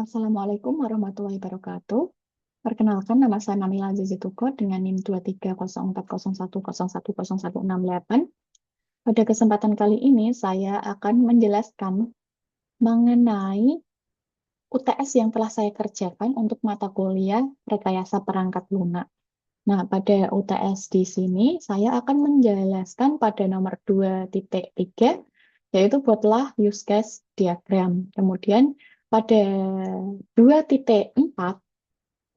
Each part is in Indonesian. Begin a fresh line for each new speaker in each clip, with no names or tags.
Assalamualaikum warahmatullahi wabarakatuh. Perkenalkan, nama saya Namila Zizituko dengan NIM 2304010101068. Pada kesempatan kali ini, saya akan menjelaskan mengenai UTS yang telah saya kerjakan untuk mata kuliah Rekayasa Perangkat Lunak. Nah, pada UTS di sini, saya akan menjelaskan pada nomor 2.3, yaitu buatlah use case diagram. Kemudian, pada 2.4,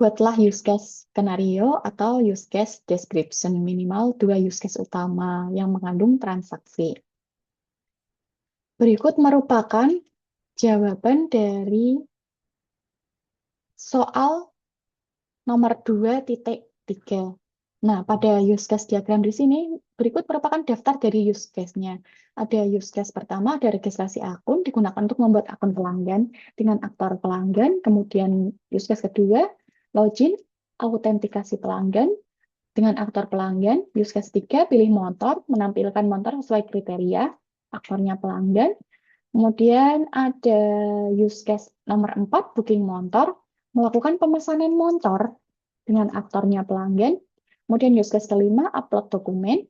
buatlah use case skenario atau use case description, minimal 2 use case utama yang mengandung transaksi. Berikut merupakan jawaban dari soal nomor 2.3. Nah, pada use case diagram di sini, berikut merupakan daftar dari use case-nya. Ada use case pertama, ada registrasi akun, digunakan untuk membuat akun pelanggan dengan aktor pelanggan. Kemudian use case kedua, login, autentikasi pelanggan dengan aktor pelanggan. Use case 3, pilih motor, menampilkan motor sesuai kriteria, aktornya pelanggan. Kemudian ada use case nomor 4, booking motor, melakukan pemesanan motor dengan aktornya pelanggan. Kemudian use case kelima, upload dokumen,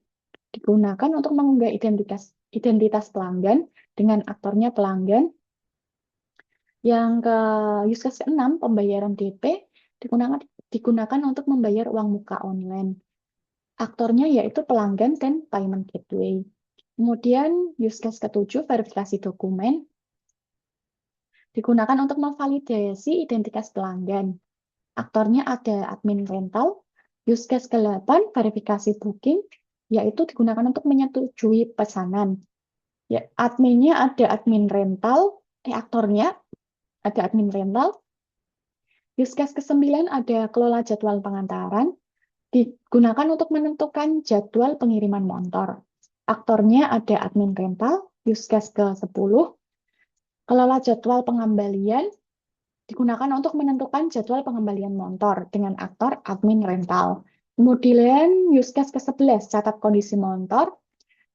digunakan untuk mengunggah identitas pelanggan dengan aktornya pelanggan. Yang ke use case ke-6, pembayaran DP, digunakan untuk membayar uang muka online. Aktornya yaitu pelanggan dan payment gateway. Kemudian use case ke-7, verifikasi dokumen, digunakan untuk memvalidasi identitas pelanggan. Aktornya ada admin rental. Use case ke-8, verifikasi booking, yaitu digunakan untuk menyetujui pesanan. Ya, adminnya ada admin rental, aktornya ada admin rental. Use case ke-9 ada kelola jadwal pengantaran, digunakan untuk menentukan jadwal pengiriman motor. Aktornya ada admin rental. Use case ke-10, kelola jadwal pengembalian, digunakan untuk menentukan jadwal pengembalian motor dengan aktor admin rental. Kemudian use case ke-11, catat kondisi motor,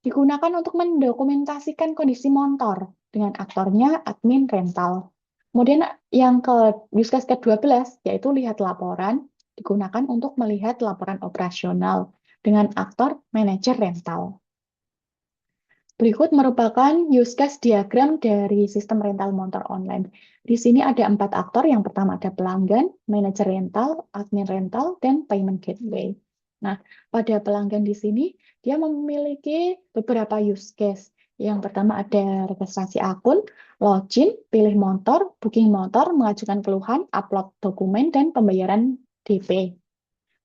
digunakan untuk mendokumentasikan kondisi motor dengan aktornya admin rental. Kemudian yang ke use case ke-12, yaitu lihat laporan, digunakan untuk melihat laporan operasional dengan aktor manajer rental. Berikut merupakan use case diagram dari sistem rental motor online. Di sini ada 4 aktor. Yang pertama ada pelanggan, manajer rental, admin rental, dan payment gateway. Nah, pada pelanggan di sini, dia memiliki beberapa use case. Yang pertama ada registrasi akun, login, pilih motor, booking motor, mengajukan keluhan, upload dokumen, dan pembayaran DP.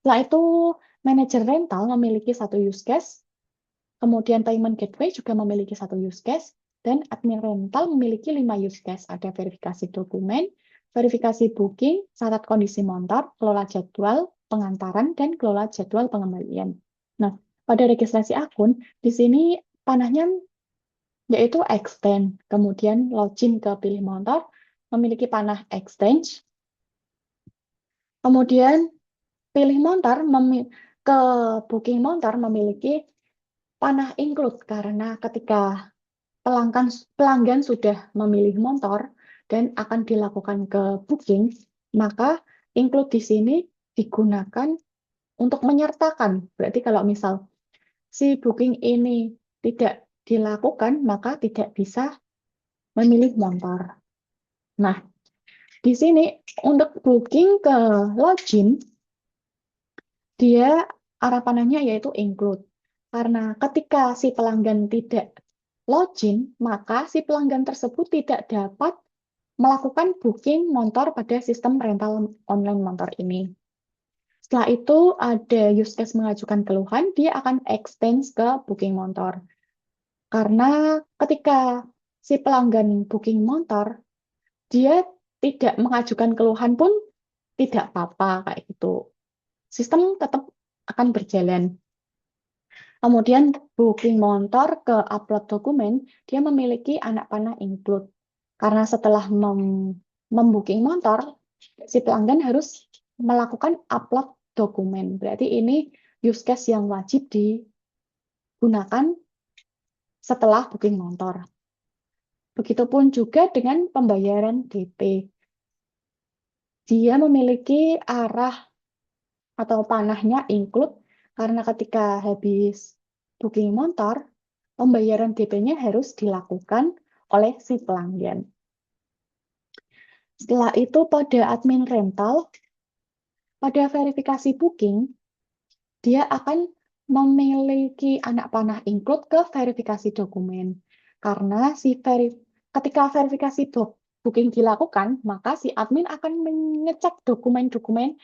Setelah itu, manajer rental memiliki satu use case. Kemudian payment gateway juga memiliki satu use case, dan admin rental memiliki 5 use case. Ada verifikasi dokumen, verifikasi booking, catat kondisi motor, kelola jadwal pengantaran, dan kelola jadwal pengembalian. Nah, pada registrasi akun, di sini panahnya yaitu extend. Kemudian login ke pilih motor, memiliki panah exchange. Kemudian pilih motor ke booking motor memiliki panah include karena ketika pelanggan sudah memilih motor dan akan dilakukan ke booking, maka include di sini digunakan untuk menyertakan. Berarti kalau misal si booking ini tidak dilakukan, maka tidak bisa memilih motor. Nah, di sini untuk booking ke login, dia arah panahnya yaitu include. Karena ketika si pelanggan tidak login, maka si pelanggan tersebut tidak dapat melakukan booking motor pada sistem rental online motor ini. Setelah itu ada use case mengajukan keluhan, dia akan extend ke booking motor. Karena ketika si pelanggan booking motor, dia tidak mengajukan keluhan pun tidak apa-apa kayak gitu. Sistem tetap akan berjalan. Kemudian booking motor ke upload dokumen, dia memiliki anak panah include. Karena setelah membooking motor, si pelanggan harus melakukan upload dokumen. Berarti ini use case yang wajib digunakan setelah booking motor. Begitupun juga dengan pembayaran DP. Dia memiliki arah atau panahnya include karena ketika habis booking motor, pembayaran DP-nya harus dilakukan oleh si pelanggan. Setelah itu pada admin rental, pada verifikasi booking, dia akan memiliki anak panah include ke verifikasi dokumen. Karena ketika verifikasi booking dilakukan, maka si admin akan mengecek dokumen-dokumen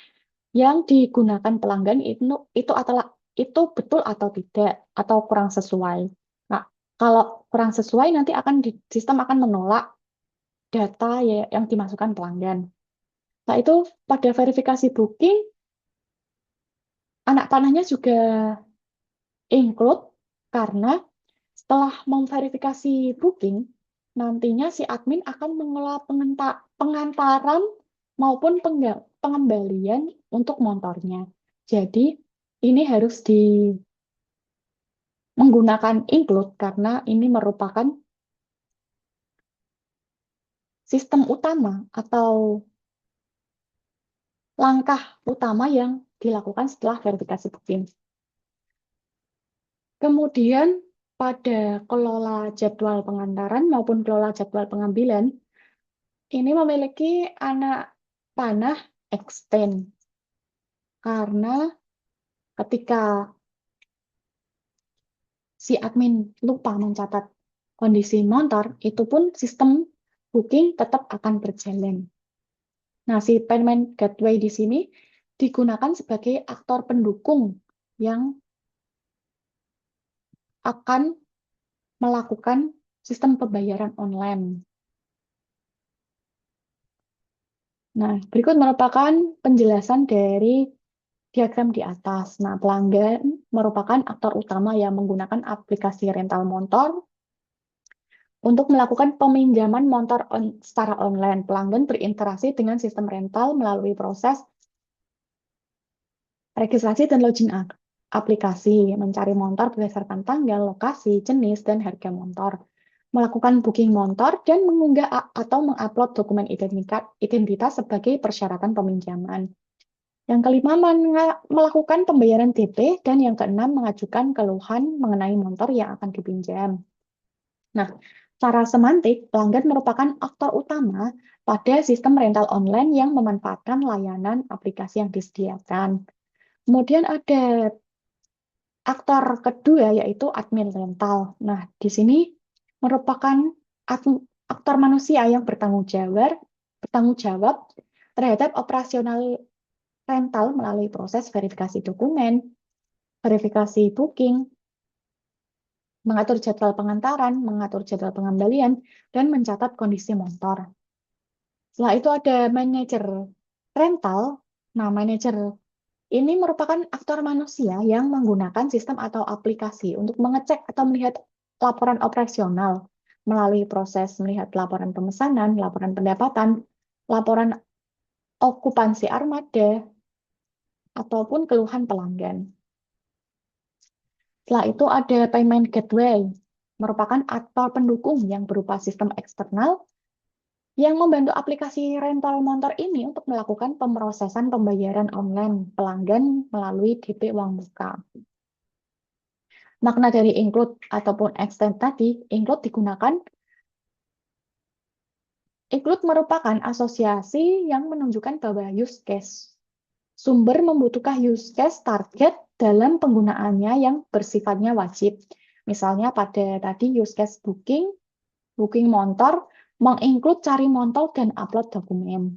yang digunakan pelanggan itu betul atau tidak atau kurang sesuai. Nah, kalau kurang sesuai nanti sistem akan menolak data yang dimasukkan pelanggan. Nah, itu pada verifikasi booking anak panahnya juga include karena setelah memverifikasi booking, nantinya si admin akan mengelola pengantaran maupun pengembalian untuk motornya. Jadi, ini harus menggunakan include karena ini merupakan sistem utama atau langkah utama yang dilakukan setelah verifikasi booking. Kemudian, pada kelola jadwal pengantaran maupun kelola jadwal pengambilan, ini memiliki anak panah extend. Karena ketika si admin lupa mencatat kondisi motor, itu pun sistem booking tetap akan berjalan. Nah, si payment gateway di sini digunakan sebagai aktor pendukung yang akan melakukan sistem pembayaran online. Nah, berikut merupakan penjelasan dari diagram di atas. Nah, pelanggan merupakan aktor utama yang menggunakan aplikasi rental motor untuk melakukan peminjaman motor secara online. Pelanggan berinteraksi dengan sistem rental melalui proses registrasi dan login aplikasi, mencari motor berdasarkan tanggal, lokasi, jenis, dan harga motor, melakukan booking motor, dan mengunggah atau mengupload dokumen identitas sebagai persyaratan peminjaman. Yang kelima, melakukan pembayaran DP, dan yang keenam, mengajukan keluhan mengenai motor yang akan dipinjam. Nah, secara semantik, pelanggan merupakan aktor utama pada sistem rental online yang memanfaatkan layanan aplikasi yang disediakan. Kemudian ada aktor kedua yaitu admin rental. Nah, di sini merupakan aktor manusia yang bertanggung jawab terhadap operasional rental melalui proses verifikasi dokumen, verifikasi booking, mengatur jadwal pengantaran, mengatur jadwal pengembalian, dan mencatat kondisi motor. Setelah itu ada manajer rental. Nah, manajer ini merupakan aktor manusia yang menggunakan sistem atau aplikasi untuk mengecek atau melihat laporan operasional melalui proses melihat laporan pemesanan, laporan pendapatan, laporan okupansi armada, ataupun keluhan pelanggan. Setelah itu ada payment gateway, merupakan aktor pendukung yang berupa sistem eksternal yang membantu aplikasi rental motor ini untuk melakukan pemrosesan pembayaran online pelanggan melalui DP uang muka. Makna dari include ataupun extend tadi, include merupakan asosiasi yang menunjukkan bahwa use case sumber membutuhkan use case target dalam penggunaannya yang bersifatnya wajib. Misalnya pada tadi use case booking motor, menginclude cari motor dan upload dokumen.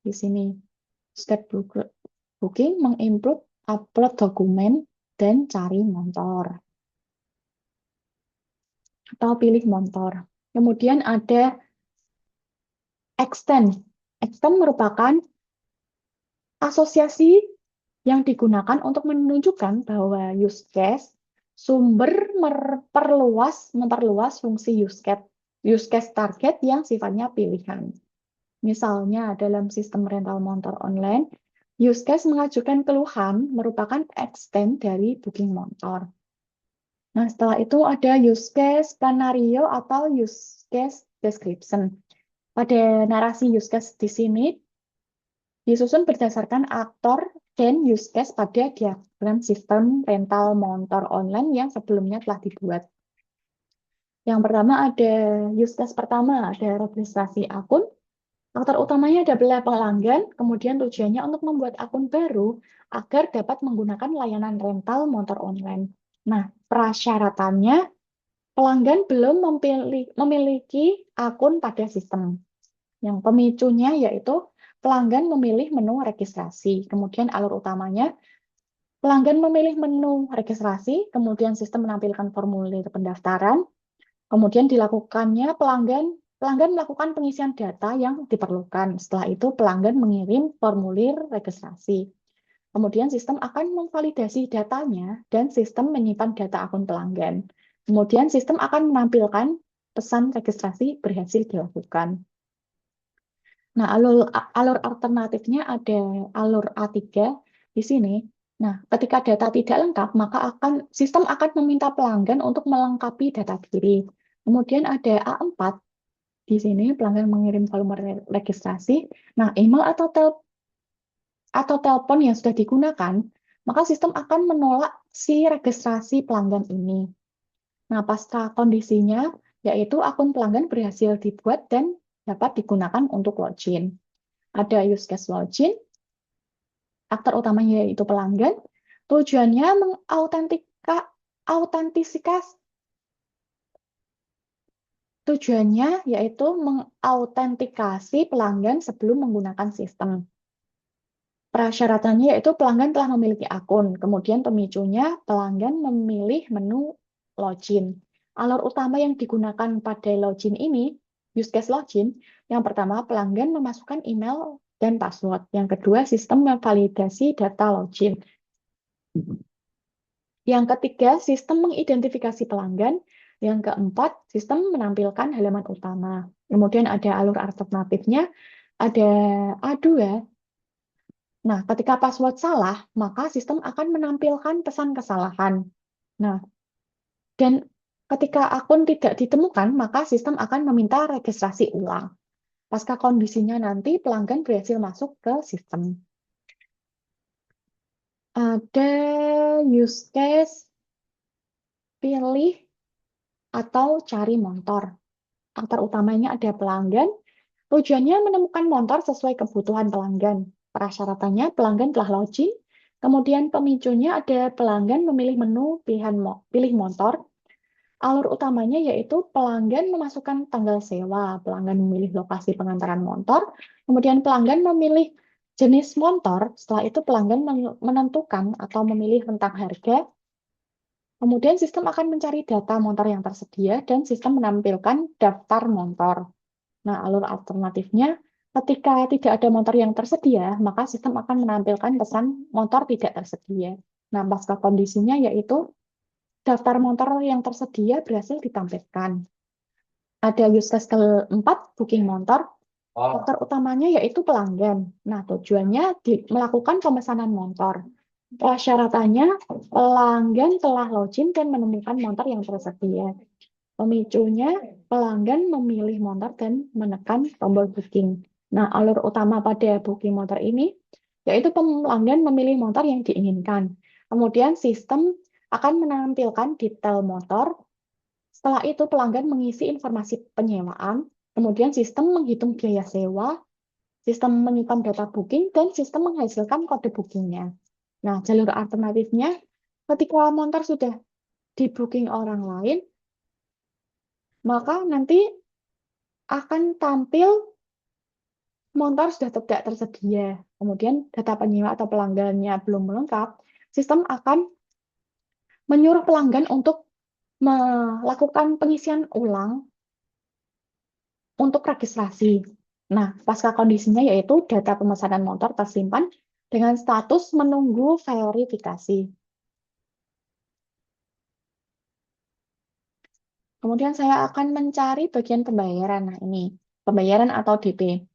Di sini, use case booking menginclude upload dokumen dan cari motor. Atau pilih motor. Kemudian ada extend. Extend merupakan asosiasi yang digunakan untuk menunjukkan bahwa use case sumber memperluas fungsi use case target yang sifatnya pilihan. Misalnya dalam sistem rental motor online, use case mengajukan keluhan merupakan extend dari booking motor. Nah, setelah itu ada use case skenario atau use case description. Pada narasi use case di sini, disusun berdasarkan aktor dan use case pada diagram sistem rental motor online yang sebelumnya telah dibuat. Yang pertama ada use case pertama, ada registrasi akun. Faktor utamanya adalah pelanggan, kemudian tujuannya untuk membuat akun baru agar dapat menggunakan layanan rental motor online. Nah, prasyaratannya pelanggan belum memiliki akun pada sistem. Yang pemicunya yaitu pelanggan memilih menu registrasi. Kemudian alur utamanya, pelanggan memilih menu registrasi, kemudian sistem menampilkan formulir pendaftaran, kemudian dilakukannya pelanggan melakukan pengisian data yang diperlukan. Setelah itu pelanggan mengirim formulir registrasi. Kemudian sistem akan memvalidasi datanya dan sistem menyimpan data akun pelanggan. Kemudian sistem akan menampilkan pesan registrasi berhasil dilakukan. Nah, alur alternatifnya ada alur A3 di sini. Nah, ketika data tidak lengkap, maka sistem akan meminta pelanggan untuk melengkapi data diri. Kemudian ada A4 di sini, pelanggan mengirim formulir registrasi. Nah, email atau telepon yang sudah digunakan, maka sistem akan menolak si registrasi pelanggan ini. Nah, pasca kondisinya, yaitu akun pelanggan berhasil dibuat dan dapat digunakan untuk login. Ada use case login, aktor utamanya yaitu pelanggan, tujuannya autentifikasi. Tujuannya yaitu mengautentikasi pelanggan sebelum menggunakan sistem. Prasyaratannya yaitu pelanggan telah memiliki akun, kemudian pemicunya pelanggan memilih menu login. Alur utama yang digunakan pada login ini, use case login, yang pertama pelanggan memasukkan email dan password. Yang kedua, sistem memvalidasi data login. Yang ketiga, sistem mengidentifikasi pelanggan. Yang keempat, sistem menampilkan halaman utama. Kemudian ada alur alternatifnya, ada A2. Nah, ketika password salah, maka sistem akan menampilkan pesan kesalahan. Nah, dan ketika akun tidak ditemukan, maka sistem akan meminta registrasi ulang. Pasca kondisinya nanti pelanggan berhasil masuk ke sistem. Ada use case pilih atau cari motor. Aktor utamanya ada pelanggan. Tujuannya menemukan motor sesuai kebutuhan pelanggan. Prasyaratannya pelanggan telah login. Kemudian pemicunya ada pelanggan memilih menu pilih motor. Alur utamanya yaitu pelanggan memasukkan tanggal sewa, pelanggan memilih lokasi pengantaran motor, kemudian pelanggan memilih jenis motor, setelah itu pelanggan menentukan atau memilih rentang harga, kemudian sistem akan mencari data motor yang tersedia dan sistem menampilkan daftar motor. Nah, alur alternatifnya, ketika tidak ada motor yang tersedia, maka sistem akan menampilkan pesan motor tidak tersedia. Nah, pasca kondisinya yaitu daftar motor yang tersedia berhasil ditampilkan. Ada use case keempat, booking motor. Faktor utamanya yaitu pelanggan. Nah, tujuannya melakukan pemesanan motor. Persyaratannya, pelanggan telah login dan menemukan motor yang tersedia. Pemicunya, pelanggan memilih motor dan menekan tombol booking. Nah, alur utama pada booking motor ini, yaitu pelanggan memilih motor yang diinginkan. Kemudian sistem akan menampilkan detail motor. Setelah itu pelanggan mengisi informasi penyewaan, kemudian sistem menghitung biaya sewa, sistem menyimpan data booking, dan sistem menghasilkan kode bookingnya. Nah, jalur alternatifnya, ketika motor sudah di booking orang lain, maka nanti akan tampil motor sudah tidak tersedia. Kemudian data penyewa atau pelanggannya belum lengkap, sistem akan menyuruh pelanggan untuk melakukan pengisian ulang untuk registrasi. Nah, pasca kondisinya yaitu data pemesanan motor tersimpan dengan status menunggu verifikasi. Kemudian saya akan mencari bagian pembayaran. Nah, ini pembayaran atau DP.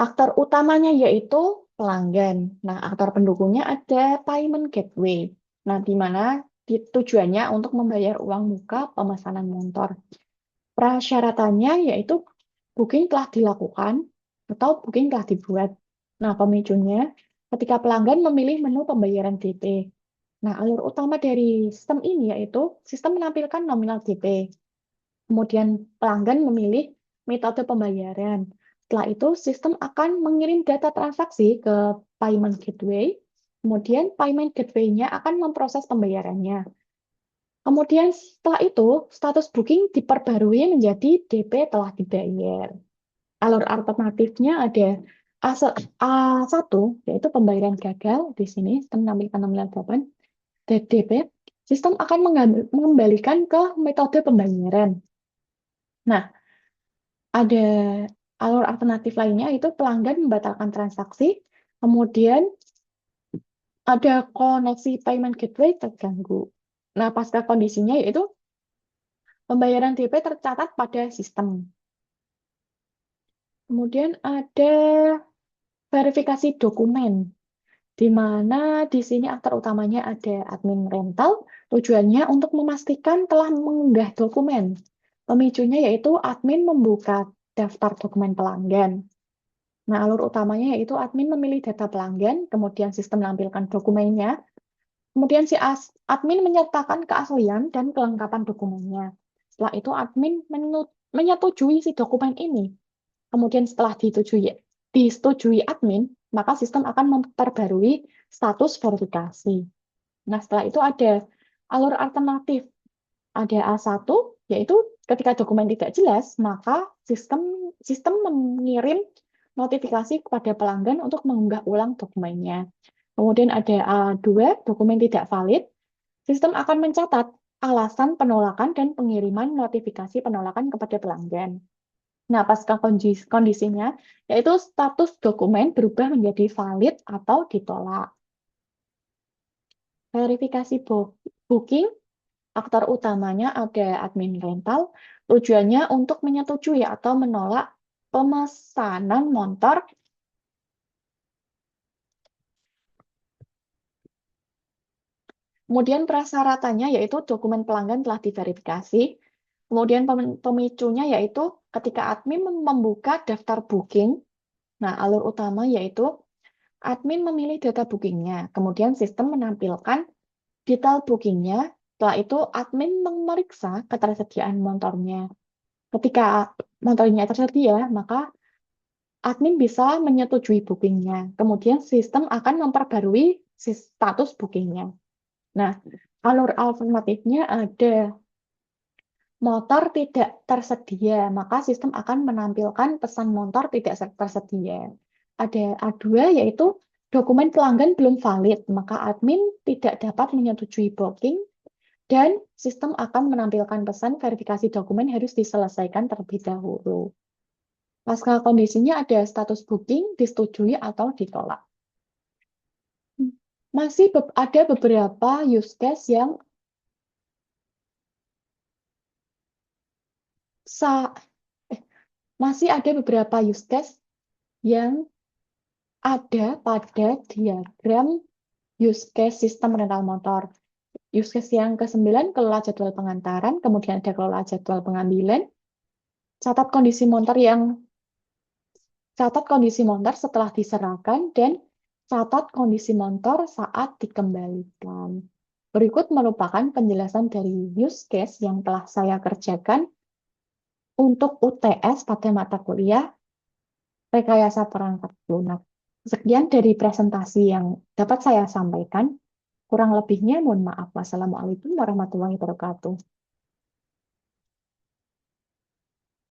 Aktor utamanya yaitu pelanggan. Nah, aktor pendukungnya ada payment gateway. Nah, di mana tujuannya untuk membayar uang muka pemesanan motor. Prasyaratannya yaitu booking telah dilakukan atau booking telah dibuat. Nah, pemicunya ketika pelanggan memilih menu pembayaran DP. Nah, alur utama dari sistem ini yaitu sistem menampilkan nominal DP. Kemudian pelanggan memilih metode pembayaran. Setelah itu, sistem akan mengirim data transaksi ke payment gateway. Kemudian payment gateway-nya akan memproses pembayarannya. Kemudian setelah itu, status booking diperbarui menjadi DP telah dibayar. Alur alternatifnya ada A1, yaitu pembayaran gagal. Di sini sistem menampilkan nominal 8. DP, sistem akan mengembalikan ke metode pembayaran. Nah, ada alur alternatif lainnya itu pelanggan membatalkan transaksi, kemudian ada koneksi payment gateway terganggu. Nah, pasca kondisinya yaitu pembayaran DP tercatat pada sistem. Kemudian ada verifikasi dokumen, di mana di sini aktor utamanya ada admin rental, tujuannya untuk memastikan telah mengunggah dokumen. Pemicunya yaitu admin membuka daftar dokumen pelanggan. Nah, alur utamanya yaitu admin memilih data pelanggan, kemudian sistem menampilkan dokumennya, kemudian si admin menyertakan keaslian dan kelengkapan dokumennya. Setelah itu admin menyetujui si dokumen ini. Kemudian setelah disetujui admin, maka sistem akan memperbarui status verifikasi. Nah, setelah itu ada alur alternatif. Ada A1, yaitu ketika dokumen tidak jelas, maka sistem mengirim notifikasi kepada pelanggan untuk mengunggah ulang dokumennya. Kemudian ada A2, dokumen tidak valid. Sistem akan mencatat alasan penolakan dan pengiriman notifikasi penolakan kepada pelanggan. Nah, pasca kondisinya, yaitu status dokumen berubah menjadi valid atau ditolak. Verifikasi booking, aktor utamanya ada admin rental, tujuannya untuk menyetujui atau menolak pemesanan motor. Kemudian prasyaratannya yaitu dokumen pelanggan telah diverifikasi. Kemudian pemicunya yaitu ketika admin membuka daftar booking. Nah, alur utama yaitu admin memilih data bookingnya. Kemudian sistem menampilkan detail bookingnya. Setelah itu admin memeriksa ketersediaan motornya. Ketika motornya tersedia, maka admin bisa menyetujui bookingnya. Kemudian sistem akan memperbarui status bookingnya. Nah, alur alternatifnya ada motor tidak tersedia, maka sistem akan menampilkan pesan motor tidak tersedia. Ada A2 yaitu dokumen pelanggan belum valid, maka admin tidak dapat menyetujui booking dan sistem akan menampilkan pesan verifikasi dokumen harus diselesaikan terlebih dahulu. Pasca kondisinya ada status booking, disetujui atau ditolak. Masih ada beberapa use case yang sa masih ada beberapa use case yang ada pada diagram use case sistem rental motor. Use case yang ke-9, kelola jadwal pengantaran, kemudian ada kelola jadwal pengambilan, catat kondisi motor setelah diserahkan, dan catat kondisi motor saat dikembalikan. Berikut merupakan penjelasan dari use case yang telah saya kerjakan untuk UTS pada mata kuliah rekayasa perangkat lunak. Sekian dari presentasi yang dapat saya sampaikan. Kurang lebihnya mohon maaf. Wassalamualaikum warahmatullahi wabarakatuh.